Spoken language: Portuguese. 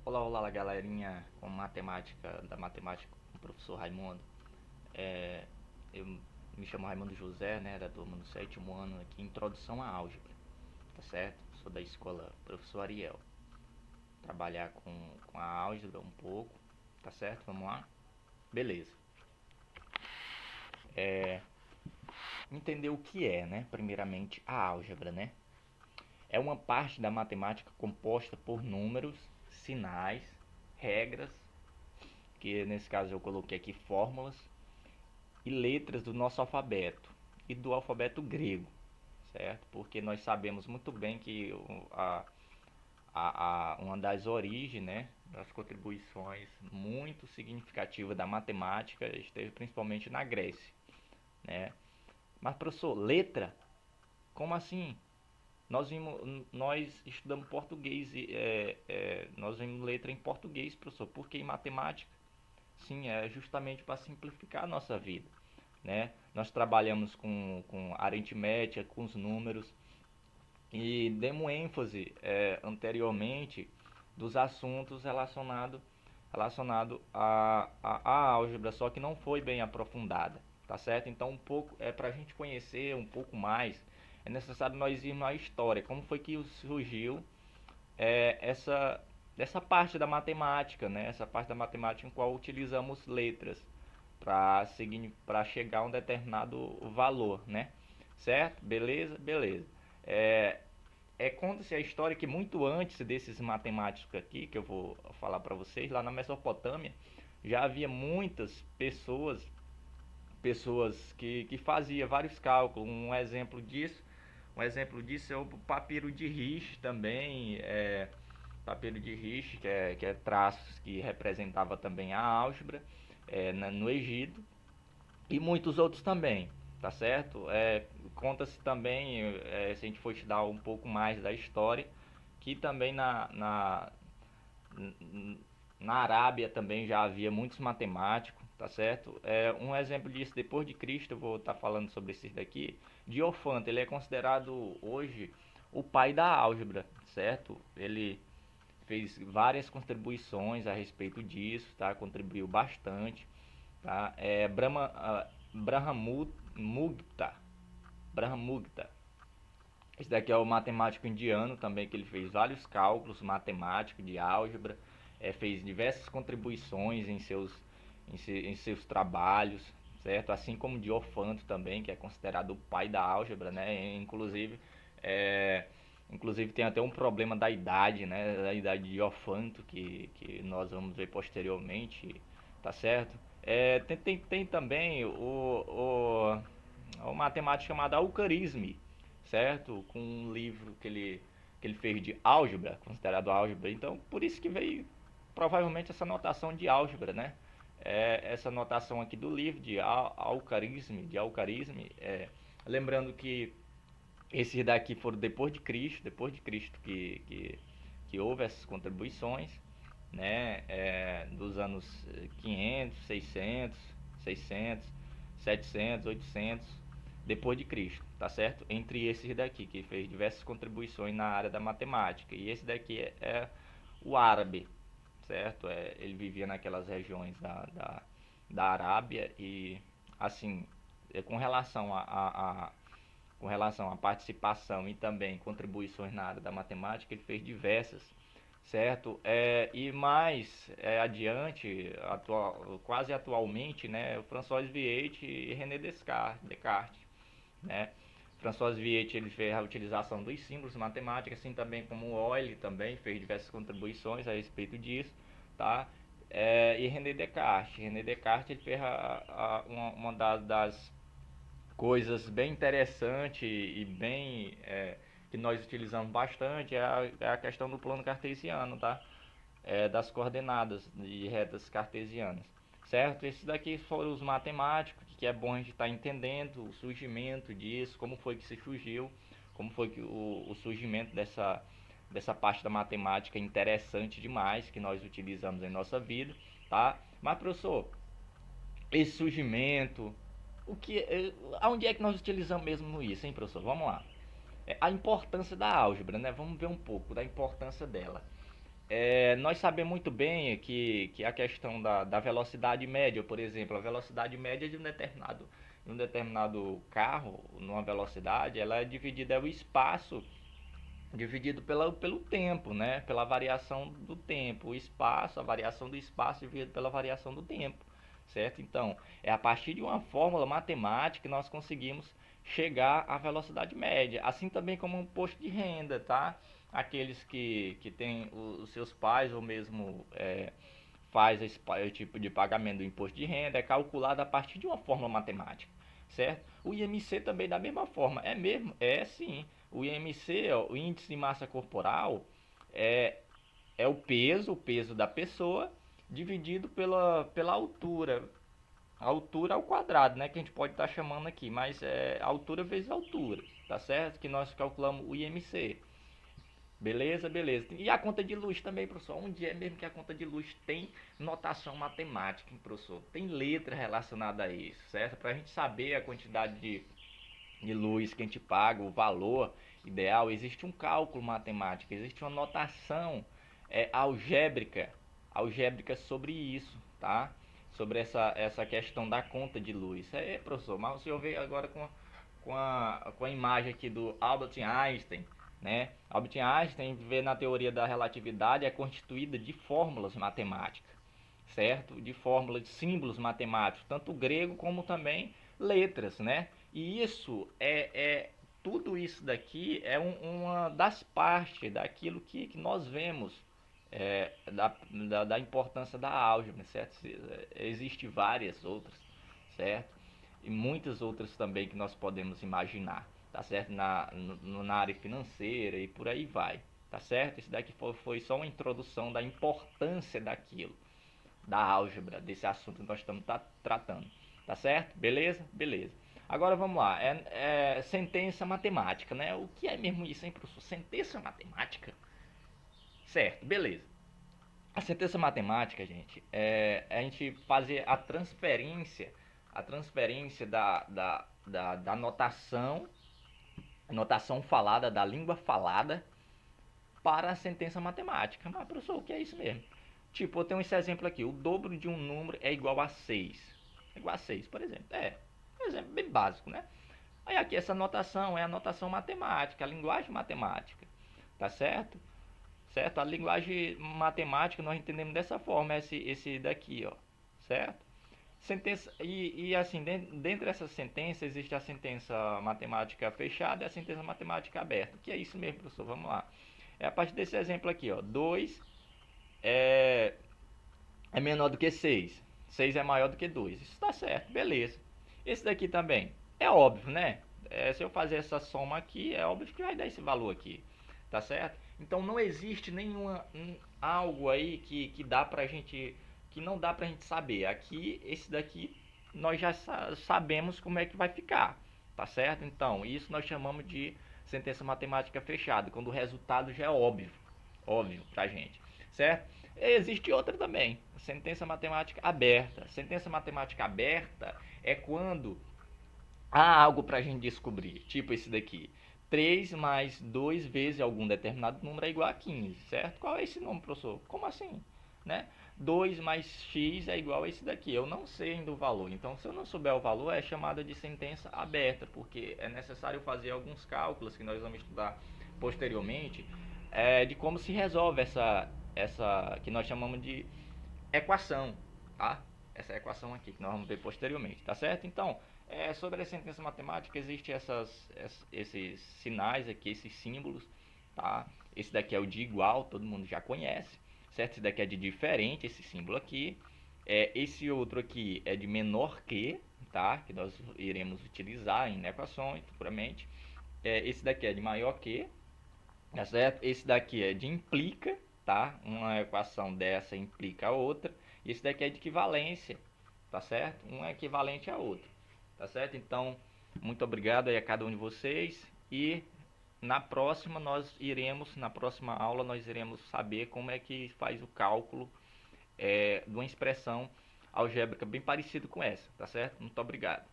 Olá, olá, galerinha com matemática, da matemática com o professor Raimundo. É, eu me chamo Raimundo José, né, da turma do sétimo ano aqui, Introdução à Álgebra, tá certo? Sou da escola Professor Ariel. Trabalhar com a álgebra um pouco, tá certo? Vamos lá? Beleza. Entender o que é, né? Primeiramente, a álgebra, né? É uma parte da matemática composta por números, sinais, regras, que nesse caso eu coloquei aqui fórmulas, e letras do nosso alfabeto e do alfabeto grego, certo? Porque nós sabemos muito bem que uma das origens, né, das contribuições muito significativas da matemática esteve principalmente na Grécia, né? Mas professor, letra? Como assim? Nós estudamos português e nós vimos letra em português, professor. Por que em matemática? Sim, é justamente para simplificar a nossa vida, né? Nós trabalhamos com aritmética, com os números e demos ênfase anteriormente dos assuntos relacionado à álgebra, só que não foi bem aprofundada, tá certo? Então um pouco para a gente conhecer um pouco mais é necessário nós irmos à história, como foi que surgiu essa parte da matemática, né? Essa parte da matemática em qual utilizamos letras para chegar a um determinado valor, né? Certo? Beleza? Beleza. É, Conta-se a história que muito antes desses matemáticos aqui, que eu vou falar para vocês, lá na Mesopotâmia, já havia muitas pessoas que faziam vários cálculos. Um exemplo disso é o papiro de Risch também, papiro de Risch, que é traços que representava também a álgebra no Egito, e muitos outros também, tá certo? Conta-se também, se a gente for estudar um pouco mais da história, que também na Arábia também já havia muitos matemáticos, tá certo? Um exemplo disso, depois de Cristo, eu vou estar falando sobre esses daqui. Diofanto, ele é considerado hoje o pai da álgebra, certo? Ele fez várias contribuições a respeito disso, tá? Contribuiu bastante, tá? Brahmagupta, Brahmagupta. Esse daqui é o matemático indiano também, que ele fez vários cálculos matemáticos de álgebra, fez diversas contribuições em seus trabalhos, certo? Assim como Diofanto também, que é considerado o pai da álgebra, né? É, inclusive tem até um problema da idade, né? Da idade de Diofanto, que nós vamos ver posteriormente, tá certo? Tem também o matemático chamado Alcarisme, certo? Com um livro que ele fez de álgebra, considerado álgebra. Então, por isso que veio provavelmente essa notação de álgebra, né? Essa notação aqui do livro de alcarisme. Lembrando que esses daqui foram depois de Cristo que houve essas contribuições, né? Dos anos 500, 600, 700, 800 depois de Cristo, tá certo? Entre esses daqui que fez diversas contribuições na área da matemática, e esse daqui é o árabe, certo? Ele vivia naquelas regiões da Arábia e assim, com relação com relação à participação e também contribuições na área da matemática, ele fez diversas, certo? E mais adiante, quase atualmente, né, o François Viète e René Descartes, né? François Viète ele fez a utilização dos símbolos matemáticos, assim também como o Euler também fez diversas contribuições a respeito disso, tá? E René Descartes ele fez uma das coisas bem interessantes e bem que nós utilizamos bastante é a questão do plano cartesiano, tá? Das coordenadas de retas cartesianas, certo? Esses daqui foram os matemáticos, que é bom a gente estar entendendo o surgimento disso, como foi que se surgiu, como foi que o surgimento dessa parte da matemática interessante demais que nós utilizamos em nossa vida, tá? Mas professor, esse surgimento, aonde é que nós utilizamos mesmo isso, hein, professor? Vamos lá. A importância da álgebra, né? Vamos ver um pouco da importância dela. nós sabemos muito bem que a questão da velocidade média, por exemplo, a velocidade média de um determinado carro, numa velocidade, ela é dividida, é o espaço dividido pelo tempo, né? Pela variação do tempo, o espaço, a variação do espaço dividido pela variação do tempo, certo? Então, é a partir de uma fórmula matemática que nós conseguimos chegar à velocidade média, assim também como um imposto de renda, tá? Aqueles que têm os seus pais ou mesmo faz esse tipo de pagamento do imposto de renda é calculado a partir de uma fórmula matemática, certo? O IMC também da mesma forma, é mesmo? É sim. O IMC, ó, o índice de massa corporal, é, é o peso da pessoa dividido pela altura. A altura ao quadrado, né? Que a gente pode estar chamando aqui, mas é altura vezes altura, tá certo? Que nós calculamos o IMC. Beleza, beleza. E a conta de luz também, professor. Onde é mesmo que a conta de luz tem notação matemática, hein, professor? Tem letra relacionada a isso, certo? Para a gente saber a quantidade de luz que a gente paga, o valor ideal, existe um cálculo matemático, existe uma notação algébrica sobre isso, tá? Sobre essa questão da conta de luz. Professor, mas o senhor veio agora com a imagem aqui do Albert Einstein, né? Albert Einstein vê na teoria da relatividade é constituída de fórmulas matemáticas, certo? De fórmulas, de símbolos matemáticos, tanto grego como também letras, né? E isso tudo isso daqui é uma das partes daquilo que nós vemos da importância da álgebra, certo? Existem várias outras, certo? E muitas outras também que nós podemos imaginar, tá certo? Na área financeira e por aí vai, tá certo? Isso daqui foi só uma introdução da importância daquilo, da álgebra, desse assunto que nós estamos tratando, tá certo? Beleza? Beleza. Agora vamos lá, sentença matemática, né? O que é mesmo isso, hein, professor? Sentença matemática? Certo, beleza. A sentença matemática, gente, é a gente fazer a transferência da notação falada, da língua falada, para a sentença matemática. Mas, professor, o que é isso mesmo? Tipo, eu tenho esse exemplo aqui, o dobro de um número é igual a 6. É igual a 6, por exemplo. Um exemplo bem básico, né? Aí aqui essa notação é a notação matemática, a linguagem matemática, tá certo? Certo? A linguagem matemática nós entendemos dessa forma, esse daqui, ó, certo? Sentença, e assim, dentro dessa sentença existe a sentença matemática fechada e a sentença matemática aberta. Que é isso mesmo, professor? Vamos lá. É a partir desse exemplo aqui, ó. 2 é, é menor do que 6. 6 é maior do que 2. Isso está certo, beleza. Esse daqui também é óbvio, né? Se eu fazer essa soma aqui, é óbvio que vai dar esse valor aqui, tá certo? Então não existe algo aí que dá pra gente, que não dá pra gente saber. Aqui, esse daqui, nós já sabemos como é que vai ficar, tá certo? Então, isso nós chamamos de sentença matemática fechada, quando o resultado já é óbvio pra gente, certo? Existe outra também, sentença matemática aberta. Sentença matemática aberta é quando há algo para a gente descobrir, tipo esse daqui. 3 mais 2 vezes algum determinado número é igual a 15, certo? Qual é esse número, professor? Como assim? Né? 2 mais x é igual a esse daqui. Eu não sei ainda o valor. Então, se eu não souber o valor, é chamada de sentença aberta, porque é necessário fazer alguns cálculos que nós vamos estudar posteriormente, de como se resolve essa que nós chamamos de equação, tá? Essa equação aqui que nós vamos ver posteriormente, tá certo? Então, sobre a sentença matemática existem esses sinais aqui, esses símbolos, tá? Esse daqui é o de igual, todo mundo já conhece, certo? Esse daqui é de diferente, esse símbolo aqui. Esse outro aqui é de menor que, tá? Que nós iremos utilizar em equações futuramente. Esse daqui é de maior que, tá certo? Esse daqui é de implica, tá? Uma equação dessa implica a outra. E esse daqui é de equivalência, tá certo? Um é equivalente a outro, tá certo? Então, muito obrigado aí a cada um de vocês e na próxima aula nós iremos saber como é que faz o cálculo de uma expressão algébrica bem parecido com essa, tá certo? Muito obrigado.